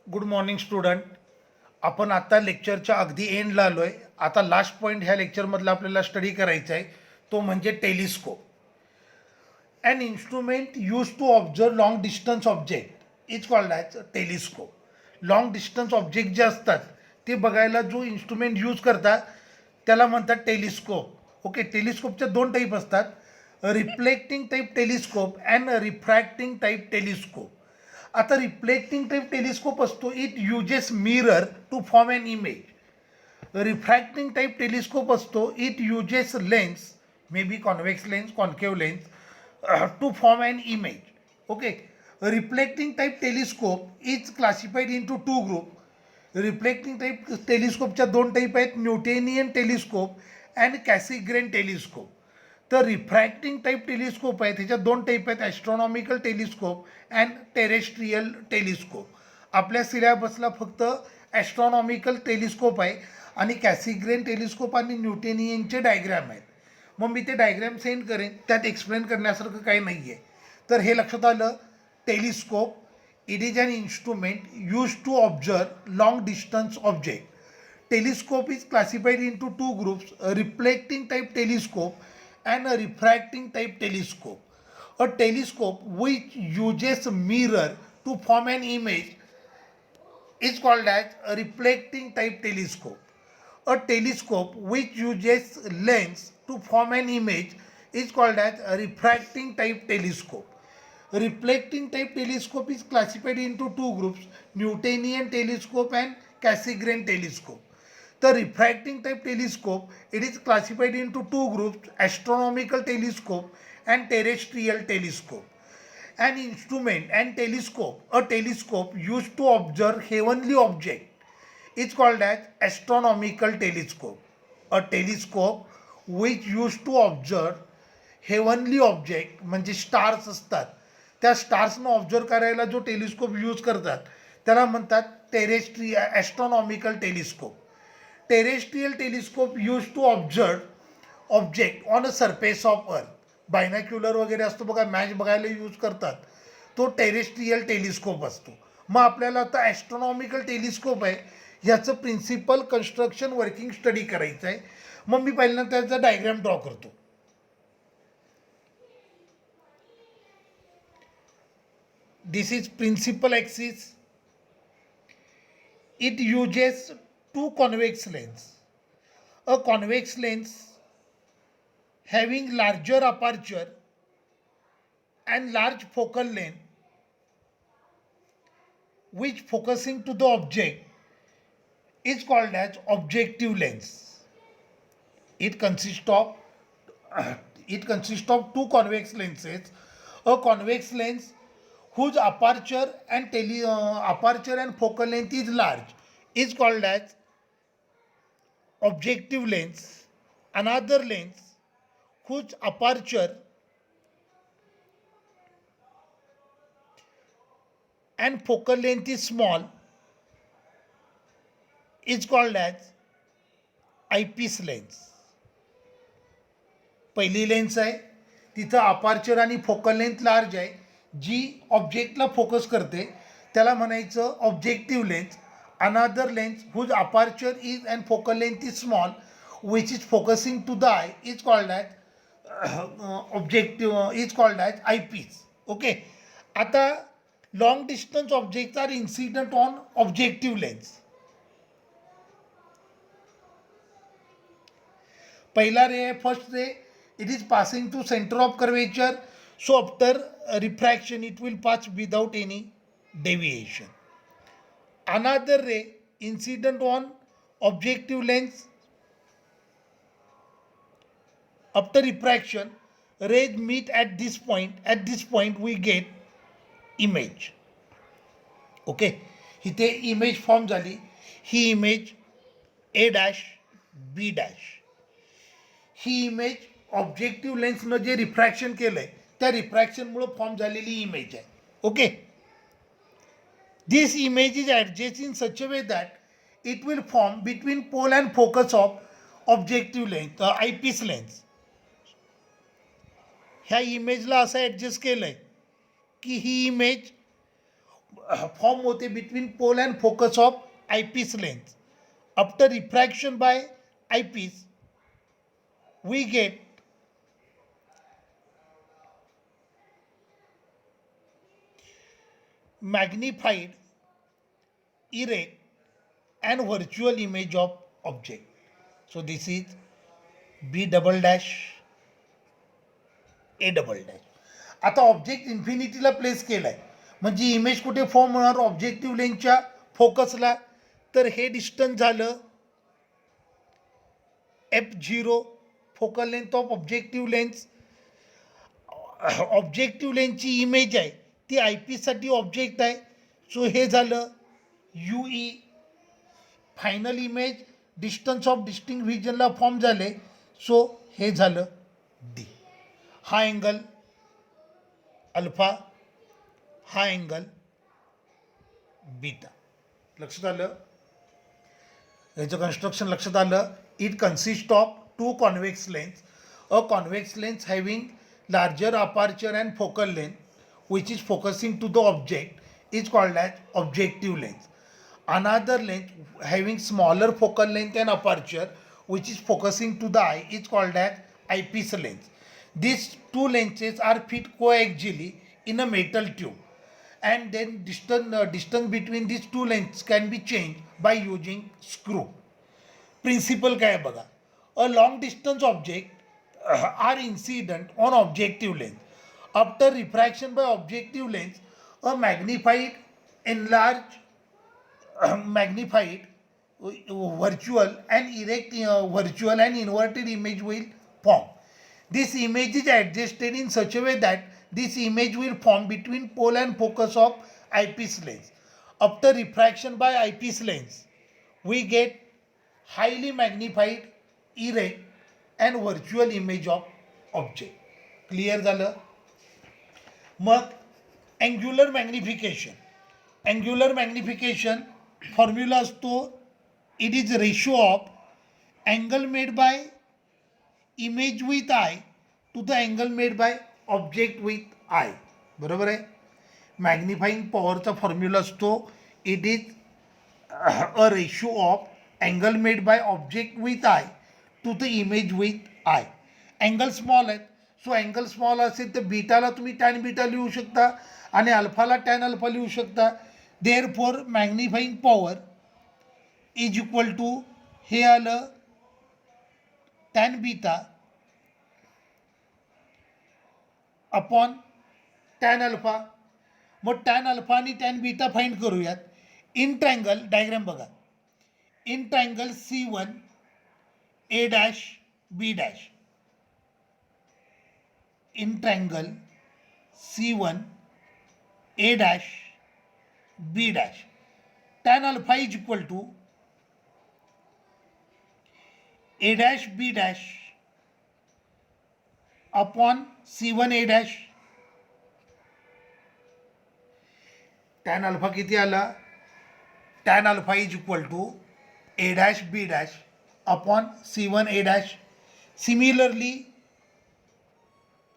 Good morning student. आपण आता लेक्चरच्या अगदी एंडला आलो आहे. आता लास्ट पॉईंट ह्या लेक्चरमधला आपल्याला स्टडी करायचा आहे, तो म्हणजे telescope. An instrument use to observe long distance object is called as telescope. Long distance object जे असतात ते बघायला जो इन्स्ट्रुमेंट यूज करतात त्याला म्हणतात टेलिस्कोप. ओके, टेलिस्कोपच्या दोन टाईप असतात, reflecting type telescope and refracting type telescope. आता रिफ्लेक्टिंग टाईप टेलिस्कोप असतो, it uses mirror to form an image. Refracting type telescope असतो, it uses lens, may be convex lens, concave lens, to form an image. Okay, reflecting type telescope is classified into two group. Reflecting type टेलिस्कोपच्या दोन type आहेत, Newtonian telescope and Cassegrain telescope. तर refracting type telescope आहे त्याच्यात दोन type आहेत, astronomical telescope and terrestrial telescope. आपल्या सिलेबसला फक्त ॲस्ट्रॉनॉमिकल टेलिस्कोप आहे आणि कॅसिग्रेन टेलिस्कोप आणि न्यूटेनियनचे डायग्रॅम आहेत. मग मी ते डायग्रॅम सेंड करेन, त्यात एक्सप्लेन करण्यासारखं काही नाही आहे. तर हे लक्षात आलं. Telescope, it is an instrument used to observe long distance object. Telescope is classified into two groups, a reflecting type telescope and a refracting type telescope. A telescope which uses a mirror to form an image is called as a reflecting type telescope. A telescope which uses lens to form an image is called as a refracting type telescope. Reflecting type telescope is classified into two groups, Newtonian telescope and Cassegrain telescope. The refracting type telescope, it is classified into two groups, astronomical telescope and terrestrial telescope. An instrument and telescope, a telescope used to observe heavenly object is called as astronomical telescope. A telescope which used to observe heavenly object म्हणजे stars असतात, त्या स्टार्सनं observe करायला जो telescope use करतात त्याला म्हणतात astronomical telescope. Terrestrial telescope use to observe object on a surface of earth. Binocular वगैरे असतो बघा, मॅच बघायला यूज करतात, तो टेरेस्ट्रियल टेलिस्कोप असतो. मग आपल्याला आता ॲस्ट्रॉनॉमिकल टेलिस्कोप आहे, ह्याचं प्रिन्सिपल कन्स्ट्रक्शन वर्किंग स्टडी करायचं आहे. मग मी पहिल्यांदा त्याचा डायग्राम ड्रॉ करतो. This is principal axis. It uses two convex lens. A convex lens having larger aperture and large focal length, which focusing to the object is called as objective lens. It consists of two convex lenses. A convex lens whose aperture and focal length is large is called as objective lens. Another lens whose aperture and focal length is small is called as eyepiece lens. पहिली lens आहे तिथं aperture आणि focal length large आहे, जी ऑब्जेक्टला focus करते त्याला म्हणायचं objective lens. Another lens whose aperture is and focal length is small which is focusing to the eye is called as eyepiece. Okay, आता long distance objects are incident on objective lens. पहिला ray आहे, first ray, it is passing to center of curvature, so after refraction it will pass without any deviation. Another ray incident on objective lens, after refraction rays meet at this point we get image. Okay, इथे image form झाली, ही image A', B'. ही image objective लेन्सनं जे refraction केलं आहे त्या रिफ्रॅक्शनमुळं फॉर्म झालेली इमेज आहे. Okay, this image is adjust in such a way that it will form between pole and focus of objective lens, eyepiece lens. ह्या इमेजला असं ॲडजस्ट केलं आहे की ही इमेज फॉर्म होते between pole and focus of eyepiece lens. After refraction bye eyepiece we get magnified, erect and virtual image of object. So this is B double dash A double dash. आता object इन्फिनिटीला place केला आहे म्हणजे image कुठे form होणार objective लेन्सच्या फोकसला. तर हे distance झालं F0 focal length of objective lens. Objective लेन्सची इमेज आहे ती आय पीसाठी ऑब्जेक्ट आहे. सो हे झालं UE. Final image distance of distinct व्हिजनला फॉर्म झाले. सो हे झालं D. हा अँगल अल्फा, हा अँगल बीटा. लक्षात आलं याचं कन्स्ट्रक्शन लक्षात आलं. It consist of two convex lens. A convex lens having larger aperture and focal length which is focusing to the object is called as objective lens. Another lens having smaller focal length and aperture which is focusing to the eye is called as eyepiece lens. These two lenses are fit coaxially in a metal tube and then distance between these two lenses can be changed by using screw. Principle काय आहे बघा. A long distance object are incident on objective lens. After refraction by objective lens, a magnified, enlarged, magnified, virtual and erect, virtual and inverted image will form. This image is adjusted in such a way that this image will form between pole and focus of eyepiece lens. After refraction by eyepiece lens, we get highly magnified, erect and virtual image of object. Clear झालं. मग angular magnification. Angular magnification formula असतो it is ratio of angle made by image with eye to the angle made by object with eye. बरोबर आहे. Magnifying पॉवरचा formula असतो it is a ratio of angle made by object with eye to the image with eye. Angle small आहेत so angle small असेल तर बीटाला तुम्ही tan beta लिहू शकता आणि अल्फाला टॅन अल्फा लिहू शकता. Therefore magnifying power is equal to हे आलं tan beta upon tan alpha. मग टॅन अल्फा आणि टॅन बीटा फाइंड करूयात. इन ट्रायंगल डायग्राम बघा. In triangle C1 A dash B dash. In triangle C1 A dash B dash. Tan alpha is equal to A dash B dash upon C1 A dash. Tan alpha किती आला. Tan alpha is equal to A dash B dash upon C1 A dash. Similarly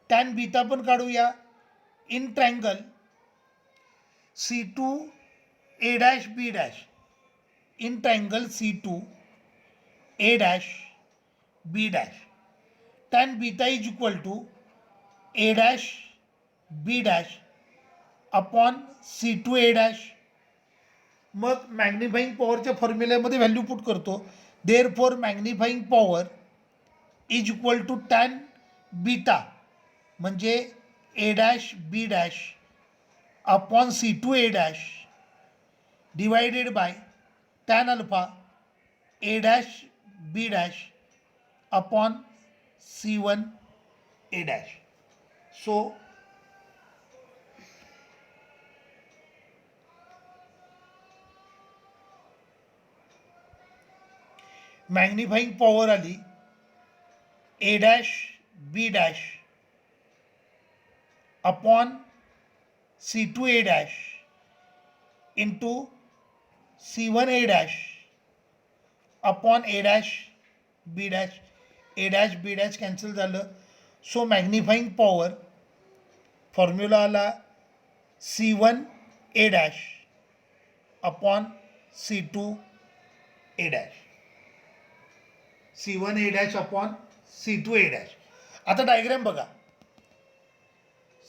tan beta पण काढूया. In triangle C2 A dash B dash. In triangle C2 A dash B dash. tan beta is equal to A dash B dash upon C2 A dash. मग magnifying पॉवरच्या फॉर्म्युल्यामध्ये value put करतो. Therefore magnifying power is equal to tan beta म्हणजे A dash B dash upon C2 A dash divided by tan alpha A dash B dash upon C1 A dash. So magnifying power आली A dash B dash upon C2 A dash into C1 A dash upon A dash B dash. A dash B dash cancel झालं. So magnifying power formula आला C1 A dash upon C2 A dash, C1 A dash upon C2 A dash. आता diagram बघा.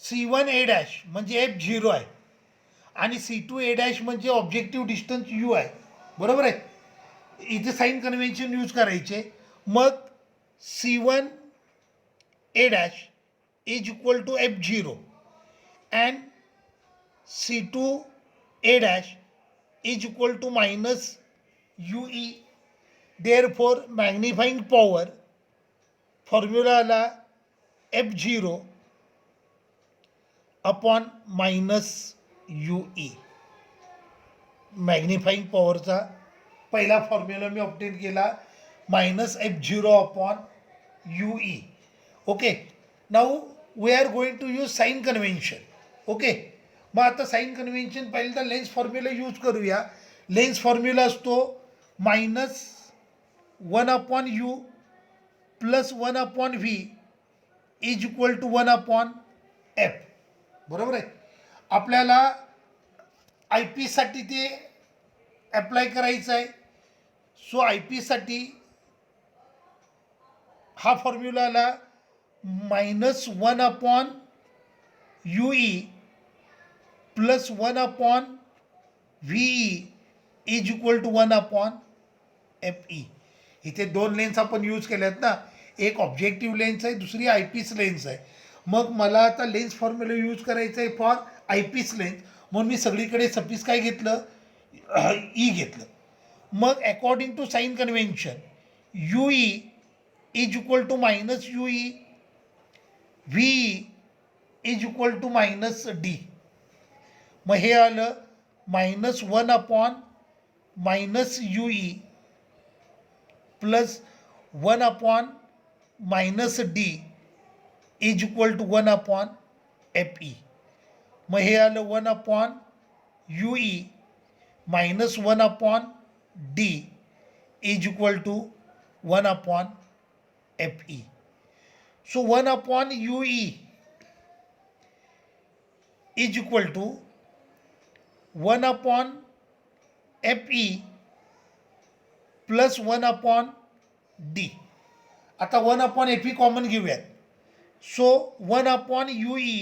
C1 A dash म्हणजे F0 आहे आणि C2 A dash म्हणजे objective distance U आहे, बरोबर आहे. इथे साइन कन्व्हेन्शन यूज करायचे. मग C1 A dash is equal to F0 and C2 A dash is equal to minus UE. Therefore magnifying power formula आला F0 upon minus UE. Magnifying पॉवरचा पहिला formula मी ऑब्टेन केला, minus F0 upon UE. Okay, now we are going to use sign convention. Okay, मग आता sign convention पहिल्यांदा lens formula use करूया. Lens formula असतो minus 1 upon U plus 1 upon V is equal to 1 upon F, बरोबर आहे. आपल्याला I पीसाठी ते apply करायचं आहे. सो आय पीसाठी हा फॉर्म्युला आला minus 1 upon UE plus 1 upon VE is equal to 1 upon FE. इथे दोन लेन्स आपण यूज केल्यात ना, एक ऑब्जेक्टिव्ह लेन्स आहे, दुसरी आयपीस लेन्स आहे. मग मला आता लेन्स फॉर्म्युला यूज करायचं आहे फॉर आयपीस लेन्स, म्हणून मी सगळीकडे सपीस काय घेतलं, ई घेतलं. मग according to sign convention UE is equal to minus UE, VE is equal to minus D. मग हे आलं minus 1 upon minus UE plus 1 upon minus D is equal to 1 upon FE. मग हे आलं 1 upon UE minus 1 upon D is equal to 1 upon FE. So 1 upon UE is equal to 1 upon FE plus 1 upon D. आता 1 upon FE common घेऊयात. So 1 upon UE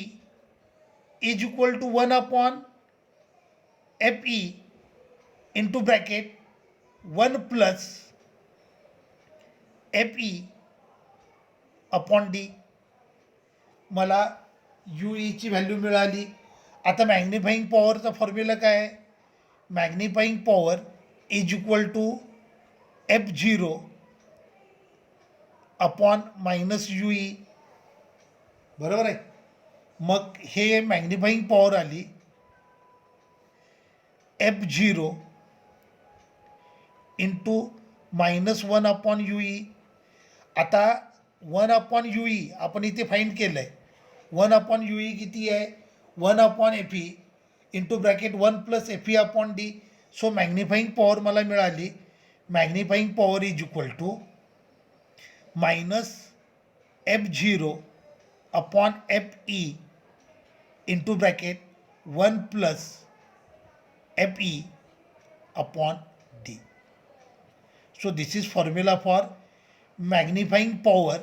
is equal to 1 upon FE into bracket 1 plus FE upon D. मला UEची value मिळाली. आता magnifying पॉवरचा formula काय आहे, magnifying power is equal to F0 upon minus UE, बरोबर आहे. मग हे मॅग्निफाईंग पॉवर आली F0 into minus 1 upon UE. आता 1 अपॉन UE आपण इथे फाईंड केलं आहे. 1 अपॉन UE किती आहे, 1 upon FE into bracket 1 plus FE upon D. So magnifying power मला मिळाली, magnifying power is equal to minus F0 upon FE into bracket 1 plus FE upon D. So this is formula for magnifying power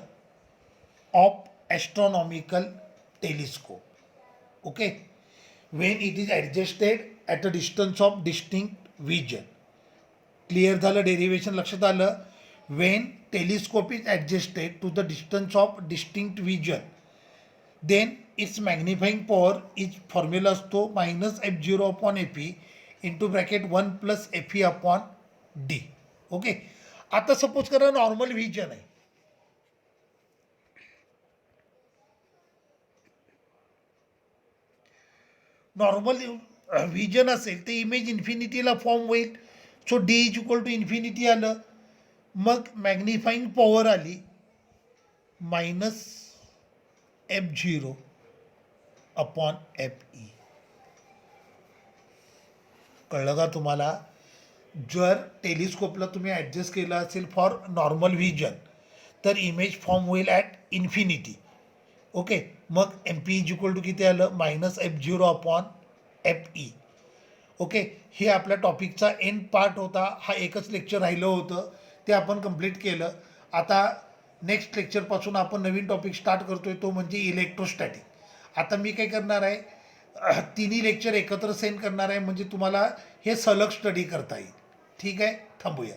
of astronomical telescope. Okay, when it is adjusted at a distance of distinct vision. Clear झालं, derivation लक्षात आलं. When telescope is adjusted to the distance of distinct vision, then its magnifying power is formula असतो minus F0 upon FE into bracket 1 plus FE upon D. Okay, आता suppose करा normal vision आहे. Normal vision असेल तर image इन्फिनिटीला form होईल. So D is equal to infinity आलं. मग मॅग्निफाईंग पॉवर आली मायनस F0 अपॉन FE. कळलं का तुम्हाला. जर टेलिस्कोपला तुम्ही ॲडजस्ट केलं असेल फॉर नॉर्मल व्हिजन तर इमेज फॉर्म होईल ॲट इन्फिनिटी. ओके, मग MP इज इक्वल टू किती आलं, minus F0 upon FE. Okay, हे आपल्या टॉपिकचा एंड पार्ट होता. हा एकच लेक्चर राहिलं होतं, ते आपण कंप्लीट केलं. आता नेक्स्ट लेक्चरपासून आपण नवीन टॉपिक स्टार्ट करतोय, तो म्हणजे इलेक्ट्रोस्टॅटिक. आता मी काय करणार आहे, तिन्ही लेक्चर एकत्र सेंड करणार आहे, म्हणजे तुम्हाला हे सलग स्टडी करता येईल. ठीक आहे, थांबूया.